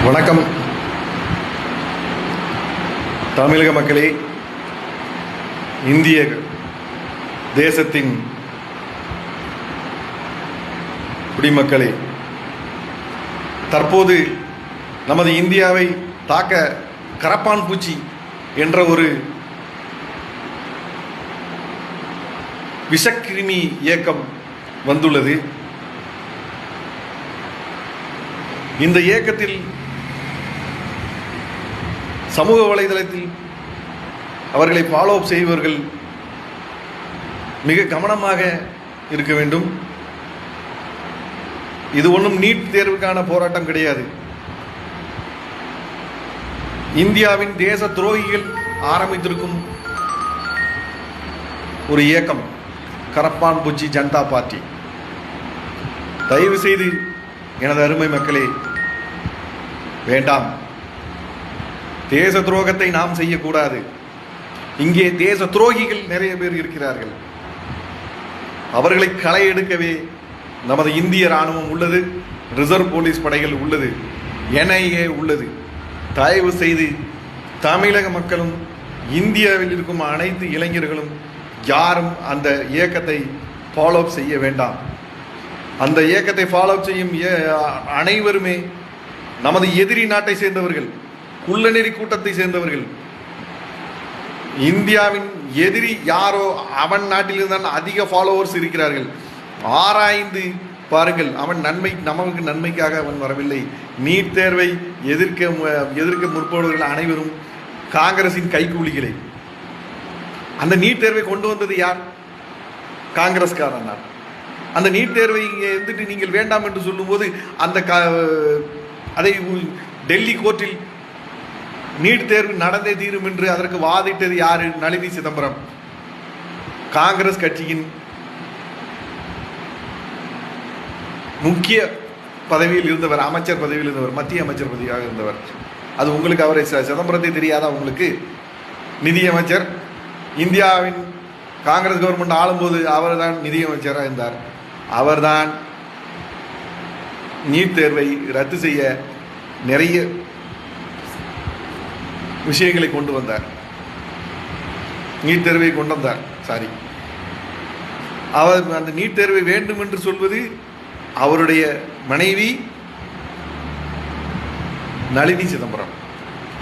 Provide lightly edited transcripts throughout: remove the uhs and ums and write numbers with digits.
வணக்கம் தமிழக மக்களே, இந்திய தேசத்தின் குடிமக்களே, தற்போது நமது இந்தியாவை தாக்க கரப்பான் பூச்சி என்ற ஒரு விஷக்கிருமி இயக்கம் வந்துள்ளது. இந்த இயக்கத்தில் சமூக வலைதளத்தில் அவர்களை ஃபாலோ அப் செய்பவர்கள் மிக கவனமாக இருக்க வேண்டும். இது ஒன்றும் நீட் தேர்வுக்கான போராட்டம் கிடையாது. இந்தியாவின் தேச துரோகிகள் ஆரம்பித்திருக்கும் ஒரு இயக்கம் கரப்பான் பூச்சி ஜனதா பார்ட்டி. தயவு செய்து எனது அருமை மக்களே, வேண்டாம், தேச துரோகத்தை நாம் செய்யக்கூடாது. இங்கே தேச துரோகிகள் நிறைய பேர் இருக்கிறார்கள். அவர்களை களை எடுக்கவே நமது இந்திய ராணுவம் உள்ளது, ரிசர்வ் போலீஸ் படைகள் உள்ளது, NIA உள்ளது. தயவு செய்து தமிழக மக்களும் இந்தியாவில் இருக்கும் அனைத்து இளைஞர்களும் யாரும் அந்த இயக்கத்தை ஃபாலோ அப் செய்ய வேண்டாம். அந்த இயக்கத்தை ஃபாலோ அப் செய்யும் அனைவருமே நமது எதிரி நாட்டை சேர்ந்தவர்கள், குள்ளநெறி கூட்டத்தை சேர்ந்தவர்கள். இந்தியாவின் எதிரி யாரோ அவன் நாட்டிலிருந்தான் அதிக ஃபாலோவர்ஸ் இருக்கிறார்கள். ஆராய்ந்து பாருங்கள். அவன் நமக்கு நன்மைக்காக அவன் வரவில்லை. நீட் தேர்வை எதிர்க்க முற்படுவர்கள் அனைவரும் காங்கிரசின் கைக்கூலிகளே. அந்த நீட் தேர்வை கொண்டு வந்தது யார்? காங்கிரஸ்காரன் தான். அந்த நீட் தேர்வை இருந்துட்டு நீங்கள் வேண்டாம் என்று சொல்லும்போது அதை டெல்லி கோர்ட்டில் நீட் தேர்வு நடந்தே தீரும் என்று அதற்கு வாதிட்டது யாரு? நளினி சிதம்பரம். காங்கிரஸ் கட்சியின் முக்கிய பதவியில் இருந்தவர், அமைச்சர் பதவியில் இருந்தவர், மத்திய அமைச்சர் பதவியாக இருந்தவர். அது உங்களுக்கு அவரை சிதம்பரத்தை தெரியாதா? உங்களுக்கு நிதியமைச்சர், இந்தியாவின் காங்கிரஸ் கவர்மெண்ட் ஆளும்போது அவர் தான் நிதியமைச்சராக இருந்தார். அவர்தான் நீட் தேர்வை ரத்து செய்ய நிறைய விஷயங்களை கொண்டு வந்தார். நீட் தேர்வை கொண்டு வந்தார். அவர் அந்த நீட் தேர்வை வேண்டும் என்று சொல்வது அவருடைய மனைவி நளினி சிதம்பரம்.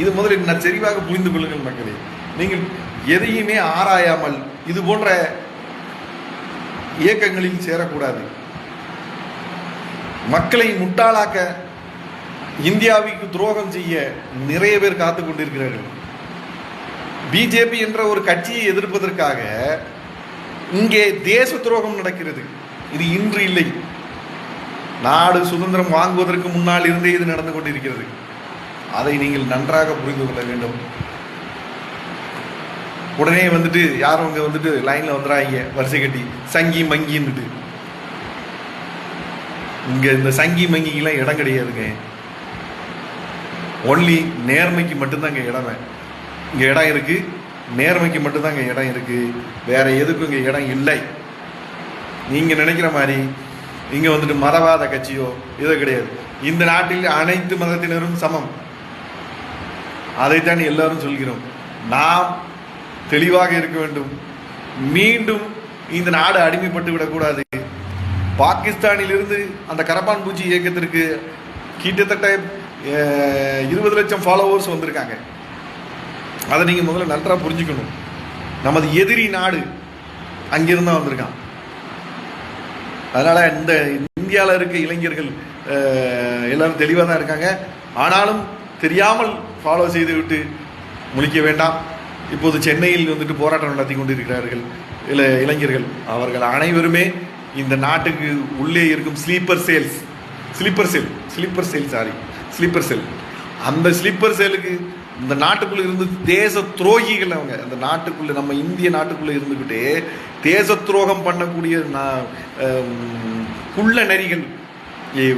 இது முதலில் தெளிவாக புரிந்து கொள்ளுங்கள் மக்களே. நீங்கள் எதையுமே ஆராயாமல் இது போன்ற இயக்கங்களில் சேரக்கூடாது. மக்களை முட்டாளாக்க, இந்தியாவுக்கு துரோகம் செய்ய நிறைய பேர் காத்து கொண்டிருக்கிறார்கள். பிஜேபி என்ற ஒரு கட்சியை எதிர்ப்பதற்காக இங்கே தேச துரோகம் நடக்கிறது. இது இன்று இல்லை, நாடு சுதந்திரம் வாங்குவதற்கு முன்னால் இருந்தே இது நடந்து கொண்டிருக்கிறது. அதை நீங்கள் நன்றாக புரிந்து கொள்ள வேண்டும். உடனே யாரும் அங்கே லைன்ல வந்துடுறாங்க வரிசை கட்டி சங்கி மங்கின்னுட்டு. இங்க இந்த சங்கி மங்கிக்கெல்லாம் இடம் கிடையாதுங்க. ஒன்லி நேர்மைக்கு மட்டும்தான் இங்க இடம் இருக்கு. நேர்மைக்கு மட்டும்தான் இங்க இடம் இருக்கு. வேற எதுக்கும் இங்க இடம் இல்லை. நீங்க நினைக்கிற மாதிரி இங்க மதவாத கட்சியோ இதோ கிடையாது. இந்த நாட்டில் அனைத்து மதத்தினரும் சமம். அதைத்தான் எல்லாரும் சொல்கிறோம். நாம் தெளிவாக இருக்க வேண்டும். மீண்டும் இந்த நாடு அடிமைப்பட்டு விடக்கூடாது. பாகிஸ்தானில் இருந்து அந்த கரப்பான் பூச்சி இயக்கத்திற்கு கிட்டத்தட்ட 20 லட்சம் ஃபாலோவர்ஸ் வந்திருக்காங்க. அதை நீங்க முதல்ல நன்றாக புரிஞ்சுக்கணும். நமது எதிரி நாடு அங்கிருந்தா வந்திருக்கான். அதனால இந்த இந்தியாவில் இருக்க இளைஞர்கள் எல்லாரும் தெளிவாக தான் இருக்காங்க. ஆனாலும் தெரியாமல் ஃபாலோ செய்து விட்டு முழிக்க வேண்டாம். இப்போது சென்னையில் போராட்டம் நடத்தி கொண்டிருக்கிறார்கள் இளைஞர்கள். அவர்கள் அனைவருமே இந்த நாட்டுக்கு உள்ளே இருக்கும் ஸ்லீப்பர் செல் அந்த ஸ்லீப்பர் செல்லுக்கு இந்த நாட்டுக்குள்ள இருந்து தேச துரோகிகள் அவங்க. அந்த நாட்டுக்குள்ள, நம்ம இந்திய நாட்டுக்குள்ள இருந்துகிட்டே தேச துரோகம் பண்ணக்கூடிய குள்ள நரிகள்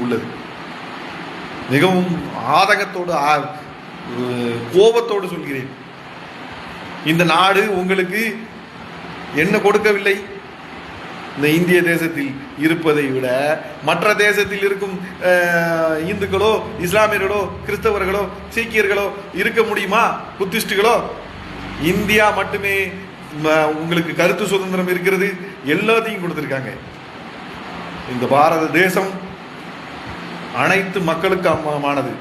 உள்ளது. மிகவும் ஆதங்கத்தோடு கோபத்தோடு சொல்கிறேன். இந்த நாடு உங்களுக்கு என்ன கொடுக்கவில்லை? இந்த இந்திய தேசத்தில் இருப்பதை விட மற்ற தேசத்தில் இருக்கும் இந்துக்களோ, இஸ்லாமியர்களோ, கிறிஸ்தவர்களோ, சீக்கியர்களோ இருக்க முடியுமா? புத்திஸ்டுகளோ? இந்தியா மட்டுமே உங்களுக்கு கருத்து சுதந்திரம் இருக்கிறது, எல்லாத்தையும் கொடுத்திருக்காங்க. இந்த பாரத தேசம் அனைத்து மக்களுக்கு அம்மானது.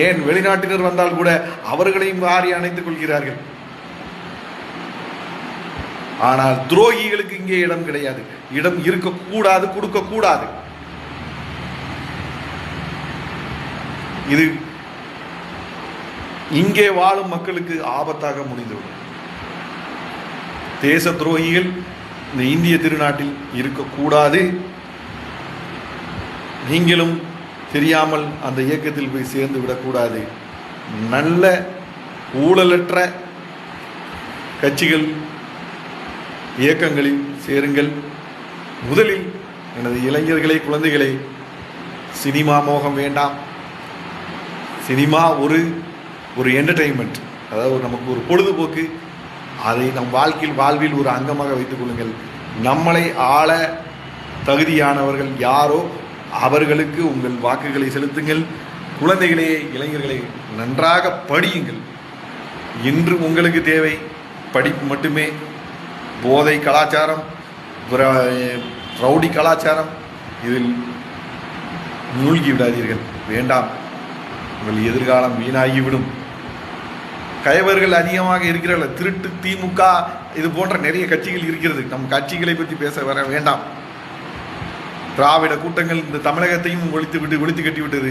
ஏன் வெளிநாட்டினர் வந்தால் கூட அவர்களையும் வாரி அணைத்துக் கொள்கிறார்கள். ஆனால் துரோகிகளுக்கு இங்கே இடம் கிடையாது. இடம் இருக்கக்கூடாது, கொடுக்க கூடாது. இது இங்கே வாழும் மக்களுக்கு ஆபத்தாக முடிந்துவிடும். தேச துரோகிகள் இந்த இந்திய திருநாட்டில் இருக்கக்கூடாது. நீங்களும் தெரியாமல் அந்த இயக்கத்தில் போய் சேர்ந்து விடக்கூடாது. நல்ல ஊழலற்ற கட்சிகள், இயக்கங்களில் சேருங்கள். முதலில் எனது இளைஞர்களே, குழந்தைகளே, சினிமா மோகம் வேண்டாம். சினிமா ஒரு என்டர்டெயின்மெண்ட், அதாவது நமக்கு ஒரு பொழுதுபோக்கு. அதை நம் வாழ்வில் ஒரு அங்கமாக வைத்துக் கொள்ளுங்கள். நம்மளை ஆள தகுதியானவர்கள் யாரோ அவர்களுக்கு உங்கள் வாக்குகளை செலுத்துங்கள். குழந்தைகளே, இளைஞர்களே, நன்றாக படியுங்கள். இன்று உங்களுக்கு தேவை படிப்பு மட்டுமே. போதை கலாச்சாரம், ரவுடி கலாச்சாரம், இதில் மூழ்கி விடாதீர்கள். வேண்டாம், உங்கள் எதிர்காலம் வீணாகிவிடும். கயவர்கள் அதிகமாக இருக்கிறார்கள். திருட்டு திமுக இது போன்ற நிறைய கட்சிகள் இருக்கிறது. நம் கட்சிகளை பற்றி பேச வர வேண்டாம். திராவிட கூட்டங்கள் இந்த தமிழகத்தையும் ஒழித்து கட்டிவிட்டது.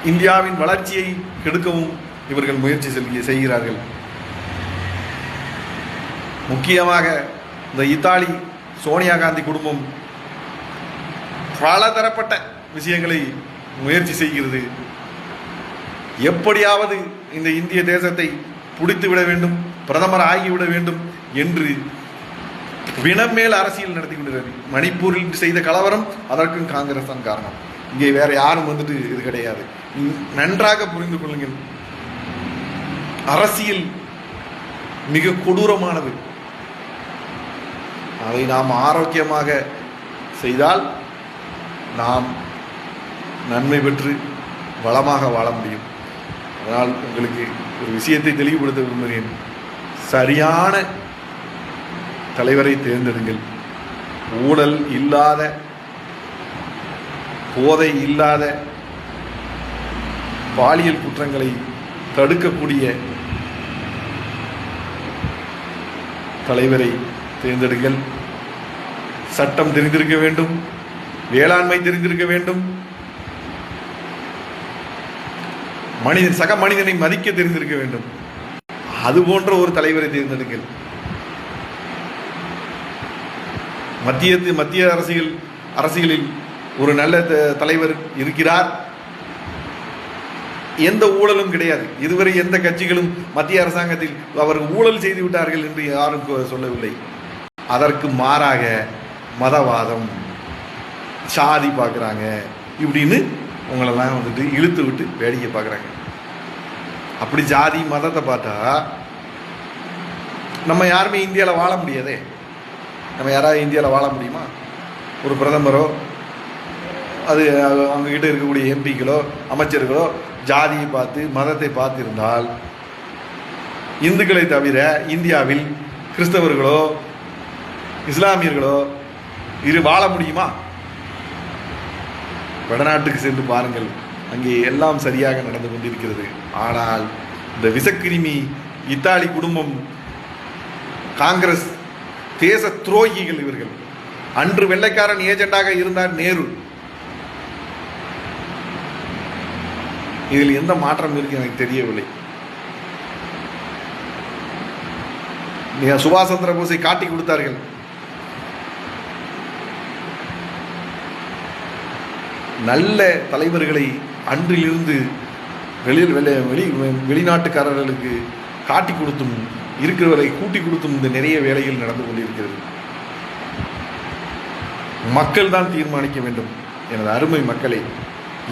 இந்தியாவின் வளர்ச்சியை கெடுக்கவும் இவர்கள் முயற்சி செய்கிறார்கள். முக்கியமாக இந்த இத்தாலி சோனியா காந்தி குடும்பம் பலதரப்பட்ட விஷயங்களை முயற்சி செய்கிறது. எப்படியாவது இந்த இந்திய தேசத்தை பிடித்து விட வேண்டும், பிரதமர் ஆகிவிட வேண்டும் என்று வினம் மேல் அரசியல் நடத்தி கொண்டிருக்கிறது. மணிப்பூரில் செய்த கலவரம், அதற்கும் காங்கிரஸ் தான் காரணம். இங்கே வேற யாரும் இது கிடையாது. நன்றாக புரிந்து கொள்ளுங்கள். அரசியல் மிக கொடூரமானது. அதை நாம் ஆரோக்கியமாக செய்தால் நாம் நன்மை பெற்று வளமாக வாழ முடியும். அதனால் உங்களுக்கு ஒரு விஷயத்தை தெளிவுபடுத்த விரும்புகிறேன். சரியான தலைவரை தேர்ந்தெடுங்கள். ஊழல் இல்லாத, போதை இல்லாத, பாலியல் குற்றங்களை தடுக்கக்கூடிய தலைவரை தேர்ந்தெடுங்கள். சட்டம் தெரிந்திருக்க வேண்டும், வேளாண்மை தெரிந்திருக்க வேண்டும், சக மனிதனை மதிக்க தெரிந்திருக்க வேண்டும். அது போன்ற ஒரு தலைவரை தேர்ந்தெடுங்கள். மத்திய அரசியலில் ஒரு நல்ல தலைவர் இருக்கிறார். எந்த ஊழலும் கிடையாது. இதுவரை எந்த கட்சிகளும் மத்திய அரசாங்கத்தில் அவர்கள் ஊழல் செய்து விட்டார்கள் என்று யாரும் சொல்லவில்லை. அதற்கு மாறாக மதவாதம், சாதி பார்க்குறாங்க, இப்படின்னு உங்களெல்லாம் இழுத்து விட்டு வேடிக்கை பார்க்குறாங்க. அப்படி ஜாதி மதத்தை பார்த்தா நம்ம யாருமே இந்தியாவில் வாழ முடியாதே. நம்ம யாராவது இந்தியாவில் வாழ முடியுமா? ஒரு பிரதமரோ, அது அவங்ககிட்ட இருக்கக்கூடிய எம்பிக்களோ, அமைச்சர்களோ ஜாதியை பார்த்து மதத்தை பார்த்து இருந்தால், இந்துக்களை தவிர இந்தியாவில் கிறிஸ்தவர்களோ இஸ்லாமியர்களோ வாழ முடியுமா? வடநாட்டுக்கு சென்று பாருங்கள், அங்கே எல்லாம் சரியாக நடந்து கொண்டிருக்கிறது. ஆனால் இந்த விஷக்கிருமி இத்தாலி குடும்பம், காங்கிரஸ், தேச துரோகிகள் இவர்கள். அன்று வெள்ளைக்காரன் ஏஜெண்டாக இருந்தார் நேரு. இதில் எந்த மாற்றம் இருக்கு எனக்கு தெரியவில்லை. சுபாஷ் சந்திர போஸை காட்டி கொடுத்தார்கள். நல்ல தலைவர்களை அன்றிலிருந்து வெளிநாட்டுக்காரர்களுக்கு காட்டி கொடுத்தும் இருக்கிறவரை கூட்டி கொடுத்தும் இந்த நிறைய வேலைகள் நடந்து கொண்டிருக்கிறது. மக்கள் தான் தீர்மானிக்க வேண்டும். எனது அருமை மக்களே,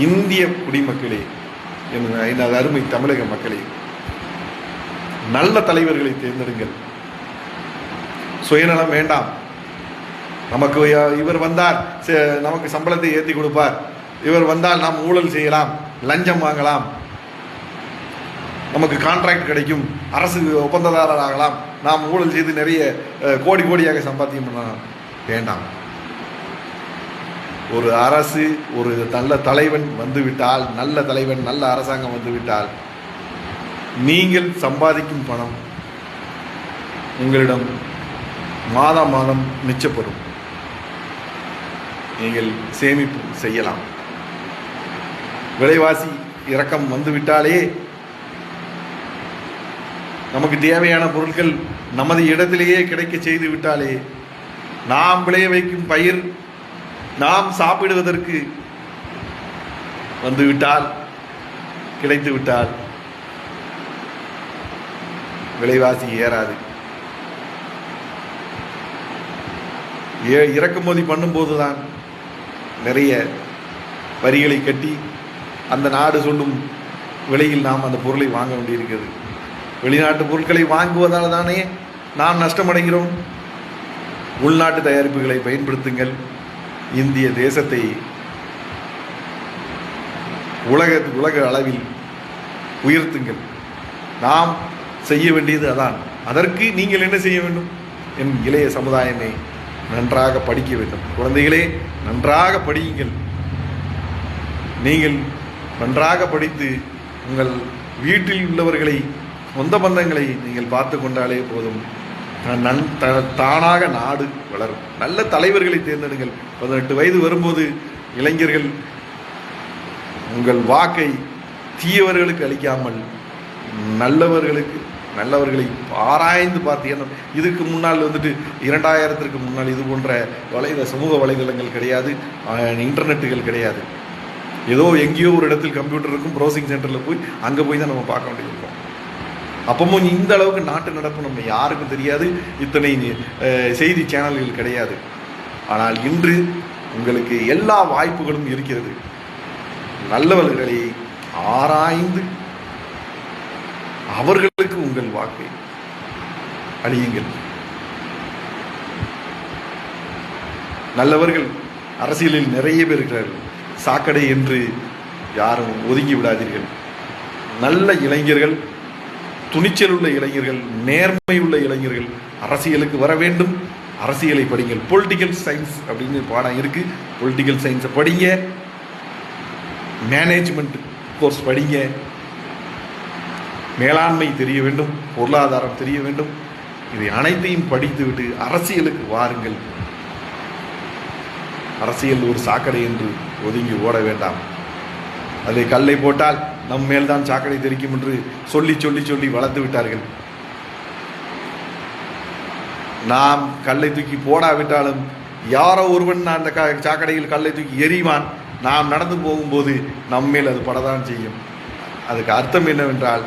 இந்திய குடிமக்களே, எனது அருமை தமிழக மக்களே, நல்ல தலைவர்களை தேர்ந்தெடுங்கள். சுயநலம் வேண்டாம். நமக்கு இவர் வந்தால் நமக்கு சம்பளத்தை ஏற்றி கொடுப்பார், இவர் வந்தால் நாம் ஊழல் செய்யலாம், லஞ்சம் வாங்கலாம், நமக்கு கான்ட்ராக்ட் கிடைக்கும், அரசு ஒப்பந்ததாரர் ஆகலாம், நாம் ஊழல் செய்து நிறைய கோடி கோடியாக சம்பாத்தியம் பண்ணலாம். வேண்டாம். ஒரு அரசு, ஒரு நல்ல தலைவன் வந்துவிட்டால், நல்ல தலைவன், நல்ல அரசாங்கம் வந்துவிட்டால், நீங்கள் சம்பாதிக்கும் பணம் உங்களிடம் மாதம் மாதம் மிச்சப்படும். நீங்கள் சேமிப்பு செய்யலாம். விலைவாசி இறக்கம் வந்துவிட்டாலே நமக்கு தேவையான பொருட்கள் நமது இடத்திலேயே கிடைக்க செய்து விட்டாலே, நாம் விளைய வைக்கும் பயிர் நாம் சாப்பிடுவதற்கு வந்துவிட்டால், கிடைத்து விட்டால் விலைவாசி ஏறாது. இறக்குமதி பண்ணும்போதுதான் நிறைய வரிகளை கட்டி அந்த நாடு சொல்லும் விலையில் நாம் அந்த பொருளை வாங்க வேண்டியிருக்கிறது. வெளிநாட்டு பொருட்களை வாங்குவதால் தானே நாம் நஷ்டமடைகிறோம். உள்நாட்டு தயாரிப்புகளை பயன்படுத்துங்கள். இந்திய தேசத்தை உலக அளவில் உயர்த்துங்கள். நாம் செய்ய வேண்டியது அதான். அதற்கு நீங்கள் என்ன செய்ய வேண்டும்? என் இளைய சமுதாயமே, நன்றாக படிக்க வேண்டும். குழந்தைகளே, நன்றாக படியுங்கள். நீங்கள் நன்றாக படித்து உங்கள் வீட்டில் உள்ளவர்களை, சொந்த பந்தங்களை நீங்கள் பார்த்து கொண்டாலே போதும். தானாக நாடு வளரும். நல்ல தலைவர்களை தேர்ந்தெடுங்கள். 18 வயது வரும்போது இளைஞர்கள் உங்கள் வாக்கை தீயவர்களுக்கு அளிக்காமல் நல்லவர்களை ஆராய்ந்து பார்த்து. ஏன்னா இதுக்கு முன்னால் 2000க்கு முன்னால் இது போன்ற சமூக வலைதளங்கள் கிடையாது, இன்டர்நெட்டுகள் கிடையாது. ஏதோ எங்கேயோ ஒரு இடத்தில் கம்ப்யூட்டர் இருக்கும், ப்ரௌசிங் சென்டரில் போய் அங்கே போய் தான் நம்ம பார்க்க வேண்டியிருக்கோம். அப்பவும் இந்த அளவுக்கு நாட்டு நடப்பு நம்ம யாருக்கும் தெரியாது, இத்தனை செய்தி சேனல்கள் கிடையாது. ஆனால் இன்று உங்களுக்கு எல்லா வாய்ப்புகளும் இருக்கிறது. நல்லவர்களை ஆராய்ந்து அவர்களுக்கு உங்கள் வாக்கை அளியுங்கள். நல்லவர்கள் அரசியலில் நிறைய பேர் இருக்கிறார்கள். சாக்கடை என்று யாரும் ஒதுங்கி விடாதீர்கள். நல்ல இளைஞர்கள், துணிச்சல் உள்ள இளைஞர்கள், நேர்மை உள்ள இளைஞர்கள் அரசியலுக்கு வர வேண்டும். அரசியலை படிங்கள். பொலிட்டிக்கல் சயின்ஸ் அப்படின்னு பாடம் இருக்கு. பொலிட்டிக்கல் சயின்ஸை படிங்க. மேனேஜ்மெண்ட் கோர்ஸ் படிங்க. மேலாண்மை தெரிய வேண்டும், பொருளாதாரம் தெரிய வேண்டும். இதை அனைத்தையும் படித்துவிட்டு அரசியலுக்கு வாருங்கள். அரசியல் ஒரு சாக்கடை என்று ஒதுங்கி ஓட வேண்டாம். அதை கல்லை போட்டால் நம் மேல்தான் சாக்கடை தெரிக்கும் என்று சொல்லி சொல்லி சொல்லி வளர்த்து விட்டார்கள். நாம் கல்லை தூக்கி போடாவிட்டாலும் யாரோ ஒருவன் அந்த சாக்கடையில் கல்லை தூக்கி எறிவான். நாம் நடந்து போகும்போது நம்மேல் அது படதான் செய்யும். அதுக்கு அர்த்தம் என்னவென்றால்,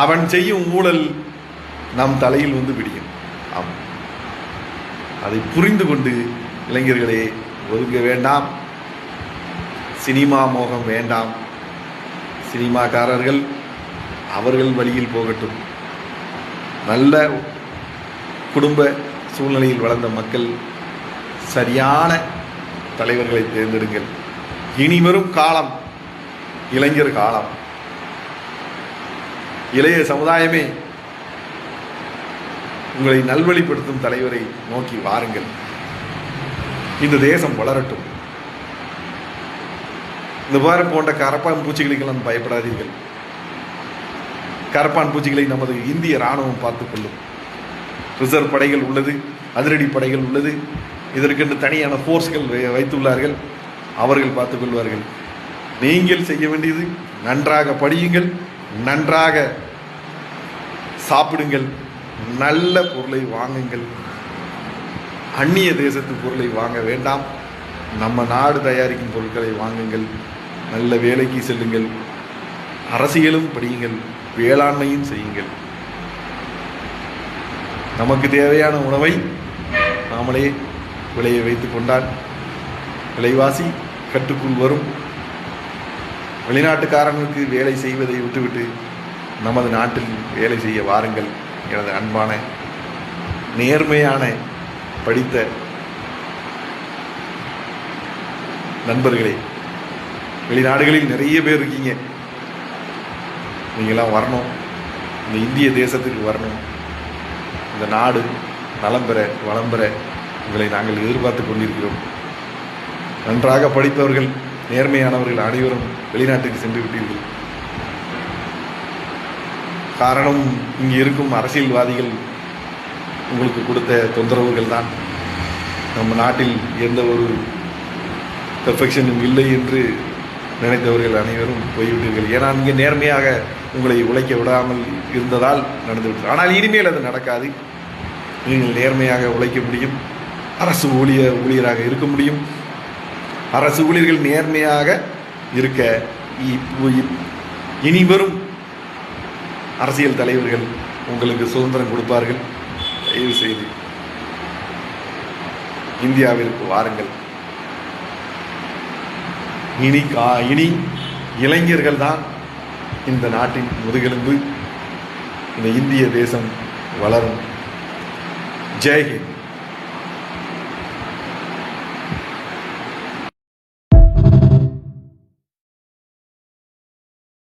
அவன் செய்யும் ஊழல் நம் தலையில் வந்து விடியும். அதை புரிந்து கொண்டு இளைஞர்களே ஒதுங்க வேண்டாம். சினிமா மோகம் வேண்டாம். சினிமாக்காரர்கள் அவர்கள் வழியில் போகட்டும். நல்ல குடும்ப சூழ்நிலையில் வளர்ந்த மக்கள் சரியான தலைவர்களை தேர்ந்தெடுங்கள். இனி வரும் காலம் இளைஞர் காலம். இளைய சமுதாயமே, உங்களை நல்வழிப்படுத்தும் தலைவரை நோக்கி வாருங்கள். இந்த தேசம் வளரட்டும். இந்த வாரம் போன்ற கரப்பான் பூச்சிகளுக்கெல்லாம் பயப்படாதீர்கள். கரப்பான் பூச்சிகளை நமது இந்திய இராணுவம் பார்த்துக் கொள்ளும். ரிசர்வ் படைகள் உள்ளது, அதிரடி படைகள் உள்ளது. இதற்கென்று தனியான ஃபோர்ஸ்கள் வைத்துள்ளார்கள். அவர்கள் பார்த்துக் கொள்வார்கள். நீங்கள் செய்ய வேண்டியது நன்றாக படியுங்கள், நன்றாக சாப்பிடுங்கள், நல்ல பொருளை வாங்குங்கள். அந்நிய தேசத்து பொருளை வாங்க வேண்டாம். நம்ம நாடு தயாரிக்கும் பொருட்களை வாங்குங்கள். நல்ல வேலைக்கு செல்லுங்கள். அரசியலும் படியுங்கள், வேளாண்மையும் செய்யுங்கள். நமக்கு தேவையான உணவை நாமளே விளைய வைத்து கொண்டால் விலைவாசி கட்டுக்குள் வரும். வெளிநாட்டுக்காரங்களுக்கு வேலை செய்வதை விட்டுவிட்டு நமது நாட்டில் வேலை செய்ய வாருங்கள். எனது அன்பான, நேர்மையான, படித்த நண்பர்களே, வெளிநாடுகளில் நிறைய பேர் இருக்கீங்க. நீங்களாம் வரணும், இந்த இந்திய தேசத்திற்கு வரணும். இந்த நாடு நலம் பெற வளம் பெற உங்களை நாங்கள் எதிர்பார்த்து கொண்டிருக்கிறோம். நன்றாக படித்தவர்கள், நேர்மையானவர்கள் அனைவரும் வெளிநாட்டுக்கு சென்று விட்டீர்கள். காரணம், இங்கே இருக்கும் அரசியல்வாதிகள் உங்களுக்கு கொடுத்த தொந்தரவுகள் தான். நம்ம நாட்டில் எந்த ஒரு பெர்ஃபெக்ஷனும் இல்லை என்று நினைத்தவர்கள் அனைவரும் போய்விட்டீர்கள். ஏன்னா இங்கே நேர்மையாக உங்களை உழைக்க விடாமல் இருந்ததால் நடந்துவிட்டது. ஆனால் இனிமேல் அது நடக்காது. நீங்கள் நேர்மையாக உழைக்க முடியும், அரசு ஊழியராக இருக்க முடியும். அரசு ஊழியர்கள் நேர்மையாக இருக்க இனிவரும் அரசியல் தலைவர்கள் உங்களுக்கு சுதந்திரம் கொடுப்பார்கள். தயவு செய்து இந்தியாவிற்கு வாருங்கள். இனி இளைஞர்கள் தான் இந்த நாட்டின் முதுகெலும்பு. இந்த இந்திய தேசம் வளரும். ஜெய் ஹிந்த்.